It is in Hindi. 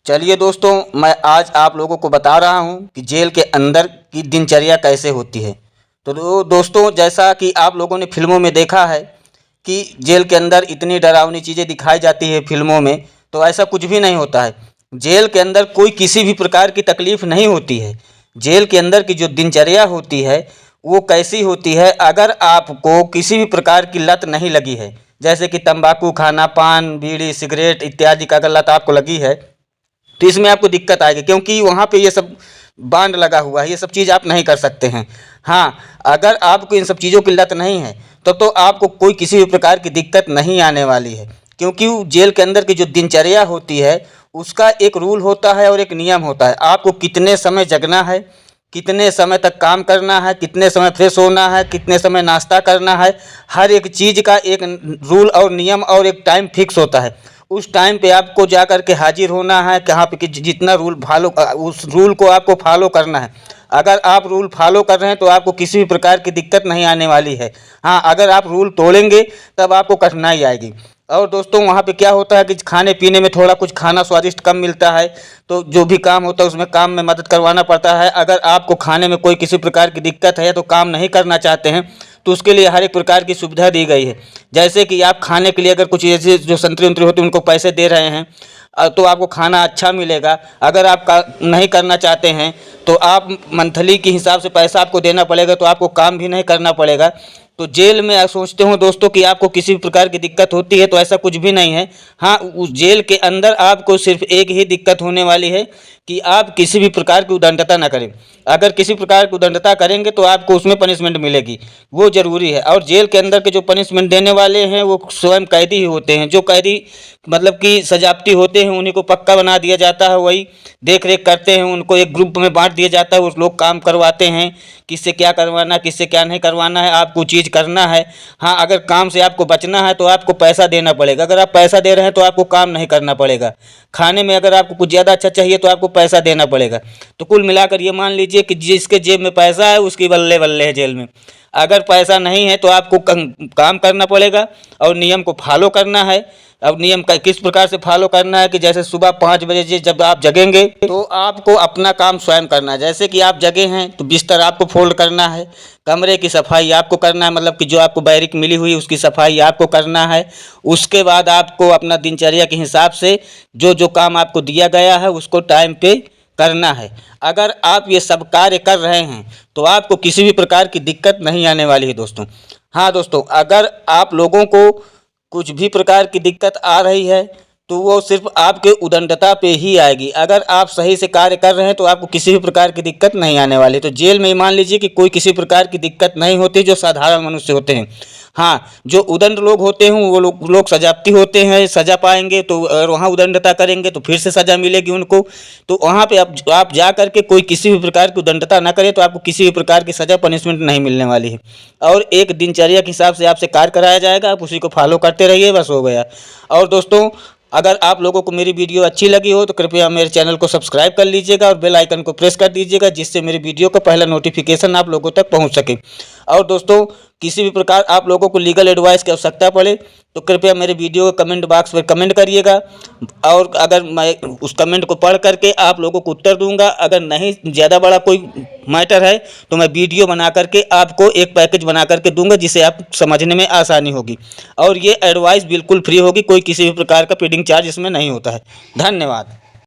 चलिए दोस्तों, मैं आज आप लोगों को बता रहा हूं कि जेल के अंदर की दिनचर्या कैसे होती है। तो दोस्तों, जैसा कि आप लोगों ने फिल्मों में देखा है कि जेल के अंदर इतनी डरावनी चीज़ें दिखाई जाती है फिल्मों में, तो ऐसा कुछ भी नहीं होता है। जेल के अंदर कोई किसी भी प्रकार की तकलीफ़ नहीं होती है। जेल के अंदर की जो दिनचर्या होती है वो कैसी होती है, अगर आपको किसी भी प्रकार की लत नहीं लगी है, जैसे कि तंबाकू खाना, पान, बीड़ी, सिगरेट इत्यादि का अगर लत आपको लगी है तो इसमें आपको दिक्कत आएगी, क्योंकि वहाँ पे ये सब बांड लगा हुआ है, ये सब चीज़ आप नहीं कर सकते हैं। हाँ, अगर आपको इन सब चीज़ों की लत नहीं है तो आपको कोई किसी भी प्रकार की दिक्कत नहीं आने वाली है, क्योंकि जेल के अंदर की जो दिनचर्या होती है उसका एक रूल होता है और एक नियम होता है। आपको कितने समय जगना है, कितने समय तक काम करना है, कितने समय फ्रेश होना है, कितने समय नाश्ता करना है, हर एक चीज़ का एक रूल और नियम और एक टाइम फिक्स होता है। उस टाइम पे आपको जा कर के हाजिर होना है, कहाँ पे कि जितना रूल फॉलो, उस रूल को आपको फॉलो करना है। अगर आप रूल फॉलो कर रहे हैं तो आपको किसी भी प्रकार की दिक्कत नहीं आने वाली है। हाँ, अगर आप रूल तोड़ेंगे तब आपको कठिनाई आएगी। और दोस्तों, वहाँ पे क्या होता है कि खाने पीने में थोड़ा कुछ खाना स्वादिष्ट कम मिलता है, तो जो भी काम होता है उसमें काम में मदद करवाना पड़ता है। अगर आपको खाने में कोई किसी प्रकार की दिक्कत है तो काम नहीं करना चाहते हैं तो उसके लिए हर एक प्रकार की सुविधा दी गई है। जैसे कि आप खाने के लिए अगर कुछ ऐसे जो संतरे उंतरे होते हैं उनको पैसे दे रहे हैं तो आपको खाना अच्छा मिलेगा। अगर आप नहीं करना चाहते हैं तो आप मंथली के हिसाब से पैसा आपको देना पड़ेगा, तो आपको काम भी नहीं करना पड़ेगा। तो जेल में आप सोचते हो दोस्तों कि आपको किसी भी प्रकार की दिक्कत होती है, तो ऐसा कुछ भी नहीं है। हाँ, उस जेल के अंदर आपको सिर्फ एक ही दिक्कत होने वाली है कि आप किसी भी प्रकार की उद्दंडता ना करें। अगर किसी प्रकार की उद्दंडता करेंगे तो आपको उसमें पनिशमेंट मिलेगी, वो ज़रूरी है। और जेल के अंदर के जो पनिशमेंट देने वाले हैं वो स्वयं कैदी ही होते हैं। जो कैदी मतलब कि सजाप्ती होते हैं उन्हीं को पक्का बना दिया जाता है, वही देख रेख करते हैं, उनको एक ग्रुप में बांट दिया जाता है, उस लोग काम करवाते हैं किससे क्या करवाना, किससे क्या नहीं करवाना है, आपको चीज़ करना है। हाँ, अगर काम से आपको बचना है तो आपको पैसा देना पड़ेगा। अगर आप पैसा दे रहे हैं तो आपको काम नहीं करना पड़ेगा। खाने में अगर आपको कुछ ज़्यादा अच्छा चाहिए तो आपको पैसा देना पड़ेगा। तो कुल मिलाकर ये मान लीजिए कि जिसके जेब में पैसा है उसकी बल्ले बल्ले है जेल में। अगर पैसा नहीं है तो आपको काम करना पड़ेगा और नियम को फॉलो करना है। अब नियम का किस प्रकार से फॉलो करना है कि जैसे सुबह 5 बजे जब आप जगेंगे तो आपको अपना काम स्वयं करना है। जैसे कि आप जगे हैं तो बिस्तर आपको फोल्ड करना है, कमरे की सफाई आपको करना है, मतलब कि जो आपको बैरिक मिली हुई उसकी सफाई आपको करना है। उसके बाद आपको अपना दिनचर्या के हिसाब से जो जो काम आपको दिया गया है उसको टाइम पे करना है। अगर आप ये सब कार्य कर रहे हैं तो आपको किसी भी प्रकार की दिक्कत नहीं आने वाली है दोस्तों। हाँ दोस्तों, अगर आप लोगों को कुछ भी प्रकार की दिक्कत आ रही है तो वो सिर्फ आपके उद्दंडता पे ही आएगी। अगर आप सही से कार्य कर रहे हैं तो आपको किसी भी प्रकार की दिक्कत नहीं आने वाली। तो जेल में मान लीजिए कि कोई किसी प्रकार की दिक्कत नहीं होती, जो साधारण मनुष्य होते हैं। हाँ, जो उदंड लोग होते हैं वो लोग सजाप्ती होते हैं, सजा पाएंगे तो अगर वहाँ उदंडता करेंगे तो फिर से सजा मिलेगी उनको। तो वहाँ पे आप जा करके कोई किसी भी प्रकार की उदंडता ना करे तो आपको किसी भी प्रकार की सजा पनिशमेंट नहीं मिलने वाली है। और एक दिनचर्या के हिसाब से आपसे कार्य कराया जाएगा, आप उसी को फॉलो करते रहिए, बस हो गया। और दोस्तों, अगर आप लोगों को मेरी वीडियो अच्छी लगी हो तो कृपया मेरे चैनल को सब्सक्राइब कर लीजिएगा और बेल आइकन को प्रेस कर दीजिएगा, जिससे मेरी वीडियो का पहला नोटिफिकेशन आप लोगों तक पहुंच सके। और दोस्तों, किसी भी प्रकार आप लोगों को लीगल एडवाइस की आवश्यकता पड़े तो कृपया मेरे वीडियो के कमेंट बॉक्स में कमेंट करिएगा, और अगर मैं उस कमेंट को पढ़ करके आप लोगों को उत्तर दूंगा। अगर नहीं ज़्यादा बड़ा कोई मैटर है तो मैं वीडियो बना करके आपको एक पैकेज बना करके दूंगा, जिसे आप समझने में आसानी होगी। और ये एडवाइस बिल्कुल फ्री होगी, कोई किसी भी प्रकार का फीडिंग चार्ज इसमें नहीं होता है। धन्यवाद।